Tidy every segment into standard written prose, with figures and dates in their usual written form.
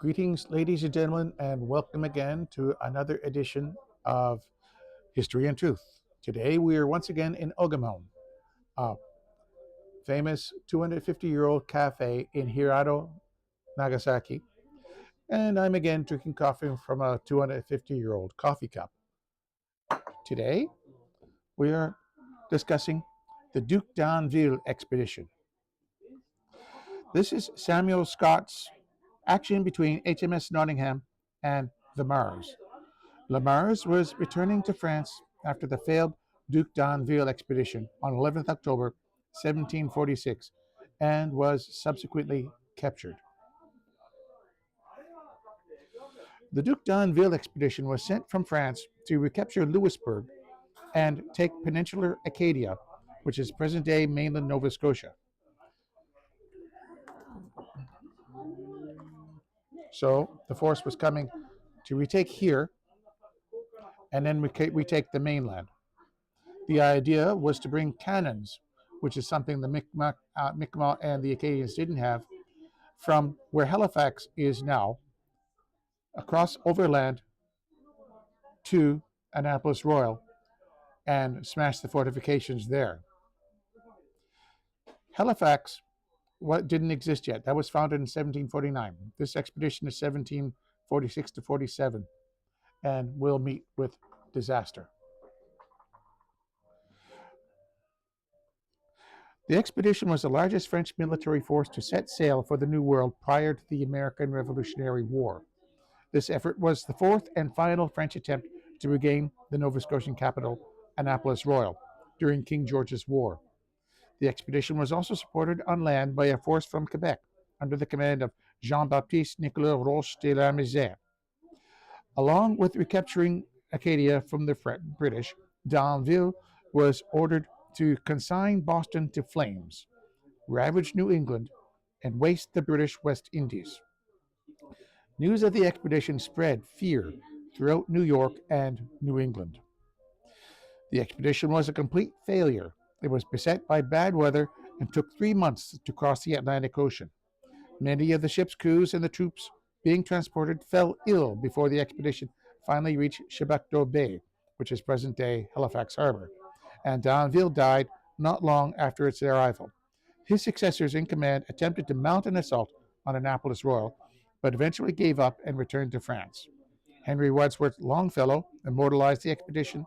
Greetings, ladies and gentlemen, and welcome again to another edition of History and Truth. Today we are once again in Ogamon, a famous 250-year-old cafe in Hirado, Nagasaki, and I'm again drinking coffee from a 250-year-old coffee cup. Today we are discussing the Duc D'Anville Expedition. This is Samuel Scott's action between HMS Nottingham and the Mars. Le Mars was returning to France after the failed Duc D'Anville Expedition on 11th October 1746 and was subsequently captured. The Duc D'Anville Expedition was sent from France to recapture Louisbourg and take peninsular Acadia, which is present-day mainland Nova Scotia. So the force was coming to retake here and then retake the mainland. The idea was to bring cannons, which is something the Mi'kmaq and the Acadians didn't have, from where Halifax is now, across overland to Annapolis Royal, and smash the fortifications there. Halifax didn't exist yet. That was founded in 1749. This expedition is 1746 to 47, and will meet with disaster. The expedition was the largest French military force to set sail for the New World prior to the American Revolutionary War. This effort was the fourth and final French attempt to regain the Nova Scotian capital, Annapolis Royal, during King George's War. The expedition was also supported on land by a force from Quebec, under the command of Jean-Baptiste Nicolas Roche de la Misère. Along with recapturing Acadia from the British, D'Anville was ordered to consign Boston to flames, ravage New England, and waste the British West Indies. News of the expedition spread fear throughout New York and New England. The expedition was a complete failure. It was beset by bad weather and took 3 months to cross the Atlantic Ocean. Many of the ship's crews and the troops being transported fell ill before the expedition finally reached Chebucto Bay, which is present-day Halifax Harbor, and D'Anville died not long after its arrival. His successors in command attempted to mount an assault on Annapolis Royal, but eventually gave up and returned to France. Henry Wadsworth Longfellow immortalized the expedition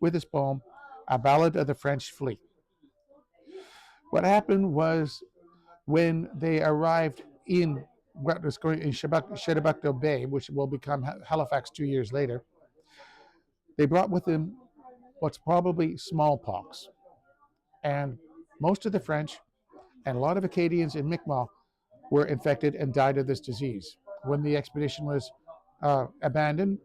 with his poem, A Ballad of the French Fleet. What happened was, when they arrived in what was going in Chebucto Bay, which will become Halifax 2 years later, they brought with them what's probably smallpox. And most of the French and a lot of Acadians and Mi'kmaq were infected and died of this disease. When the expedition was abandoned,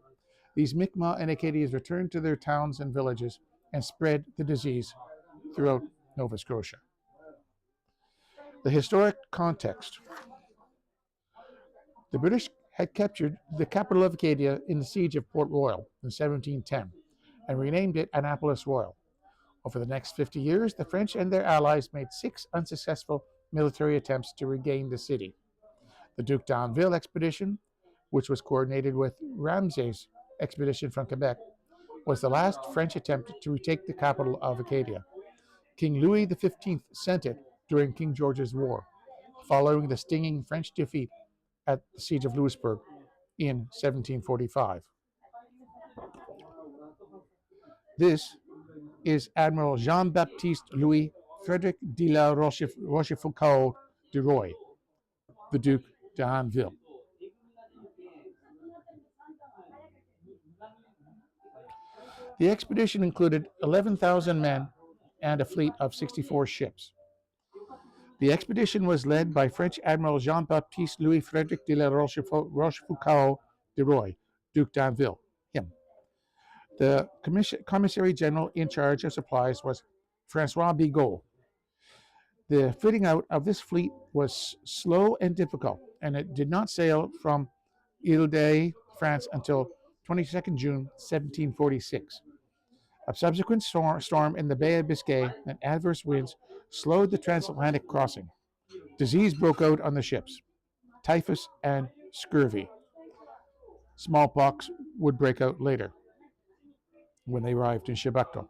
these Mi'kmaq and Acadians returned to their towns and villages and spread the disease throughout Nova Scotia. The historic context. The British had captured the capital of Acadia in the siege of Port Royal in 1710 and renamed it Annapolis Royal. Over the next 50 years, the French and their allies made 6 unsuccessful military attempts to regain the city. The Duc D'Anville Expedition, which was coordinated with Ramsay's expedition from Quebec, was the last French attempt to retake the capital of Acadia. King Louis XV sent it during King George's War, following the stinging French defeat at the Siege of Louisbourg in 1745. This is Admiral Jean-Baptiste Louis Frédéric de la Rochefoucauld de Roy, the Duc D'Anville. The expedition included 11,000 men and a fleet of 64 ships. The expedition was led by French Admiral Jean-Baptiste Louis Frédéric de la Rochefoucauld de Roy, Duc D'Anville, him. The commissary general in charge of supplies was François Bigot. The fitting out of this fleet was slow and difficult, and it did not sail from Ile-de France until 22nd June 1746. A subsequent storm in the Bay of Biscay and adverse winds slowed the transatlantic crossing. Disease broke out on the ships, typhus and scurvy. Smallpox would break out later when they arrived in Chebucto.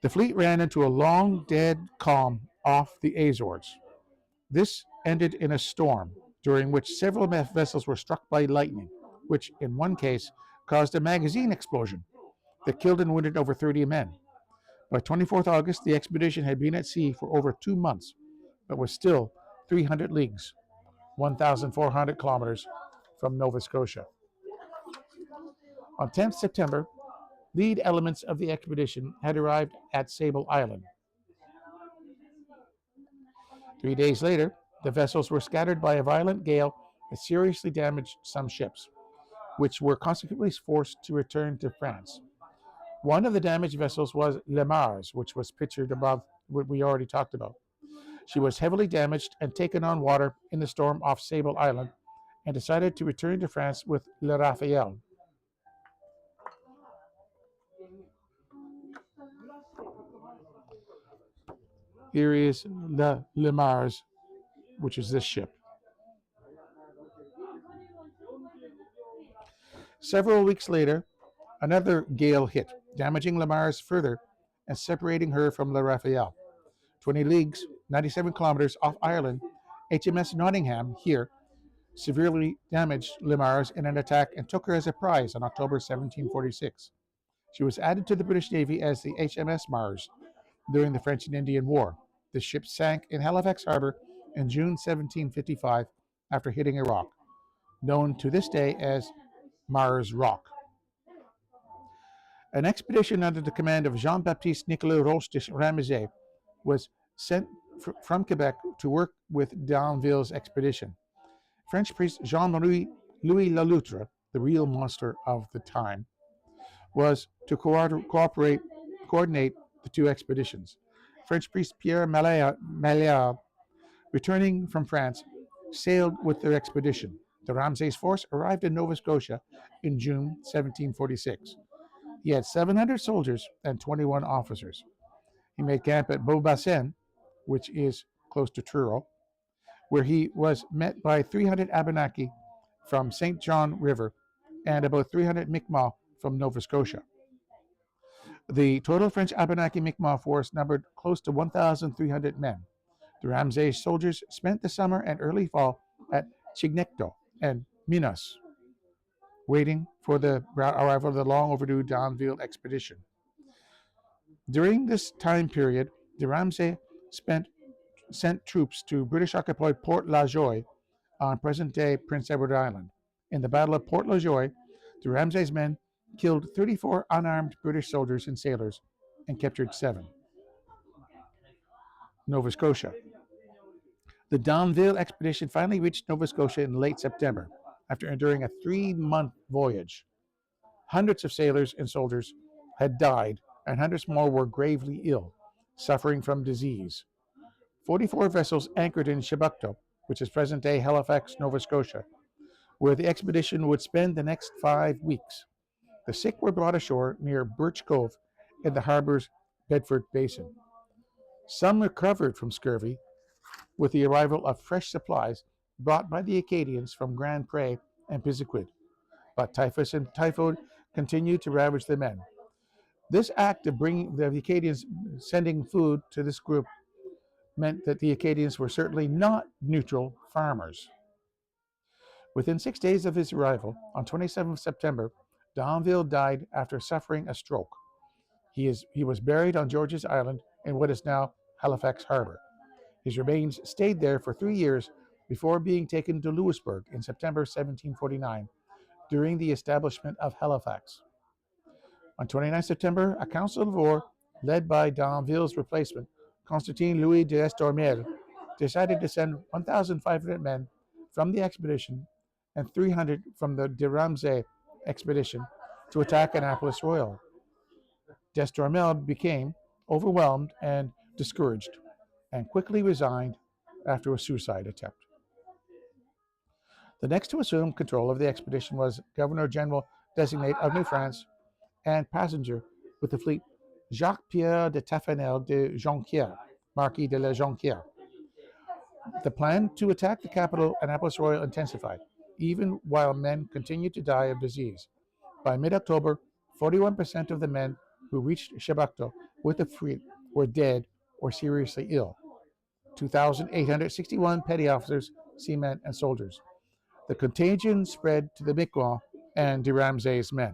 The fleet ran into a long, dead calm off the Azores. This ended in a storm, during which several vessels were struck by lightning, which, in one case, caused a magazine explosion that killed and wounded over 30 men. By 24th August, the expedition had been at sea for over 2 months, but was still 300 leagues, 1,400 kilometers from Nova Scotia. On 10th September, lead elements of the expedition had arrived at Sable Island. 3 days later, the vessels were scattered by a violent gale that seriously damaged some ships, which were consequently forced to return to France. One of the damaged vessels was Le Mars, which was pictured above, what we already talked about. She was heavily damaged and taken on water in the storm off Sable Island and decided to return to France with Le Raphael. Here is Le Mars, which is this ship. Several weeks later, another gale hit, damaging Le Mars further and separating her from Le Raphael. 20 leagues, 97 kilometers off Ireland, HMS Nottingham here severely damaged Le Mars in an attack and took her as a prize on October 1746. She was added to the British Navy as the HMS Mars during the French and Indian War. The ship sank in Halifax Harbor in June 1755 after hitting a rock, known to this day as Mars Rock. An expedition under the command of Jean-Baptiste Nicolas Roche de Ramezay was sent from Quebec to work with D'Anville's expedition. French priest Jean-Louis Laloutre, the real monster of the time, was to coordinate the two expeditions. French priest Pierre Maillard, returning from France, sailed with their expedition. De Ramsay's force arrived in Nova Scotia in June 1746. He had 700 soldiers and 21 officers. He made camp at Beaubassin, which is close to Truro, where he was met by 300 Abenaki from St. John River and about 300 Mi'kmaq from Nova Scotia. The total French Abenaki Mi'kmaq force numbered close to 1,300 men. The Ramsay soldiers spent the summer and early fall at Chignecto and Minas, waiting for the arrival of the long overdue D'Anville Expedition. During this time period, the Ramsay sent troops to British-occupied Port La Joye on present-day Prince Edward Island. In the Battle of Port La Joye, the Ramsay's men killed 34 unarmed British soldiers and sailors and captured 7. Nova Scotia. The D'Anville expedition finally reached Nova Scotia in late September after enduring a 3-month voyage. Hundreds of sailors and soldiers had died, and hundreds more were gravely ill, suffering from disease. 44 vessels anchored in Chebucto, which is present-day Halifax, Nova Scotia, where the expedition would spend the next 5 weeks. The sick were brought ashore near Birch Cove in the harbor's Bedford Basin. Some recovered from scurvy with the arrival of fresh supplies brought by the Acadians from Grand Pre and Pisiquid, but typhus and typhoid continued to ravage the men. This act of bringing the Acadians sending food to this group meant that the Acadians were certainly not neutral farmers. Within 6 days of his arrival, on 27th September, D'Anville died after suffering a stroke. He was buried on George's Island in what is now Halifax Harbor. His remains stayed there for 3 years before being taken to Louisbourg in September 1749 during the establishment of Halifax. On 29 September, a council of war led by D'Anville's replacement, Constantin Louis d'Estormel, decided to send 1,500 men from the expedition and 300 from the de Ramsay expedition to attack Annapolis Royal. D'Estormel became overwhelmed and discouraged and quickly resigned after a suicide attempt. The next to assume control of the expedition was Governor General Designate of New France and passenger with the fleet Jacques-Pierre de Taffanel de Jonquière, Marquis de la Jonquière. The plan to attack the capital, Annapolis Royal, intensified. even while men continued to die of disease. By mid-October, 41% of the men who reached Shabakto with the fleet were dead or seriously ill. 2,861 petty officers, seamen, and soldiers. The contagion spread to the Miquelon and de Ramsay's men.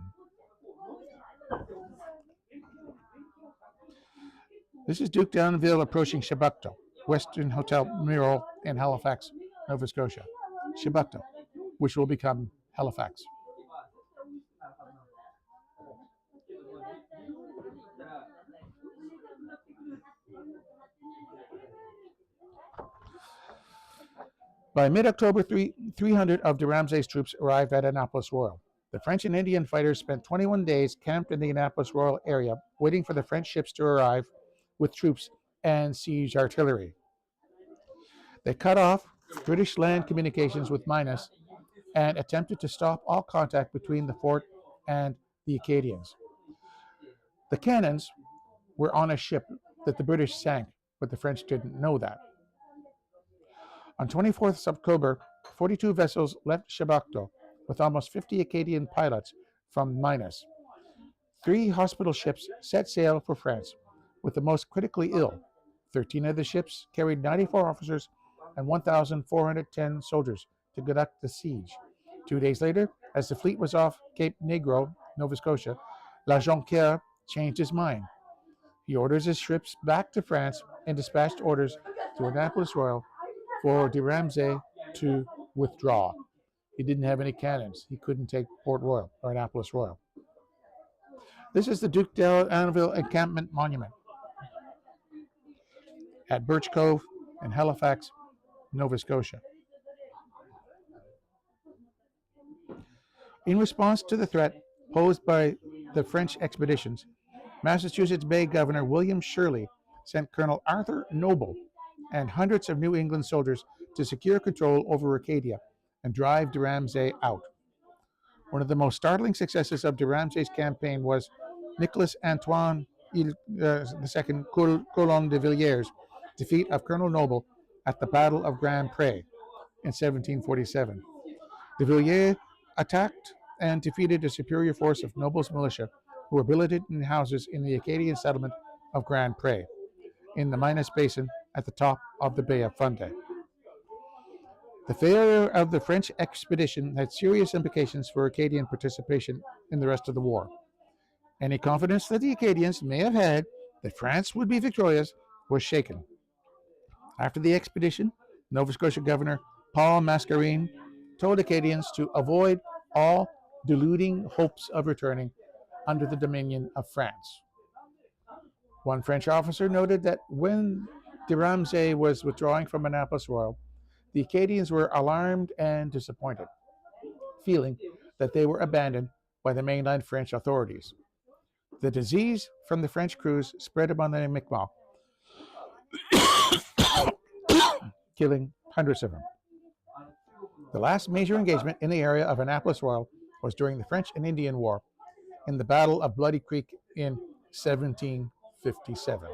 This is Duc D'Anville approaching Shabakto, Western Hotel Mural in Halifax, Nova Scotia. Shabakto, which will become Halifax. By mid-October, 300 of de Ramsay's troops arrived at Annapolis Royal. The French and Indian fighters spent 21 days camped in the Annapolis Royal area, waiting for the French ships to arrive with troops and siege artillery. They cut off British land communications with Minas and attempted to stop all contact between the fort and the Acadians. The cannons were on a ship that the British sank, but the French didn't know that. On 24th October, 42 vessels left Shabakto with almost 50 Acadian pilots from Minas. 3 hospital ships set sail for France with the most critically ill. 13 of the ships carried 94 officers and 1,410 soldiers to conduct the siege. 2 days later, as the fleet was off Cape Negro, Nova Scotia, La Jonquière changed his mind. He orders his ships back to France and dispatched orders to Annapolis Royal for de Ramsay to withdraw. He didn't have any cannons. He couldn't take Port Royal or Annapolis Royal. This is the Duc D'Anville Encampment Monument at Birch Cove in Halifax, Nova Scotia. In response to the threat posed by the French expeditions, Massachusetts Bay Governor William Shirley sent Colonel Arthur Noble and hundreds of New England soldiers to secure control over Acadia and drive de Ramsay out. One of the most startling successes of de Ramsay's campaign was Nicholas Antoine II Coulon de Villiers' defeat of Colonel Noble at the Battle of Grand Pre in 1747. De Villiers attacked and defeated a superior force of Noble's militia who were billeted in houses in the Acadian settlement of Grand Pre in the Minas Basin at the top of the Bay of Fundy. The failure of the French expedition had serious implications for Acadian participation in the rest of the war. Any confidence that the Acadians may have had that France would be victorious was shaken. After the expedition, Nova Scotia Governor Paul Mascarene told Acadians to avoid all deluding hopes of returning under the dominion of France. One French officer noted that when de Ramsay was withdrawing from Annapolis Royal, the Acadians were alarmed and disappointed, feeling that they were abandoned by the mainland French authorities. The disease from the French crews spread among the Mi'kmaq, killing hundreds of them. The last major engagement in the area of Annapolis Royal was during the French and Indian War in the Battle of Bloody Creek in 1757.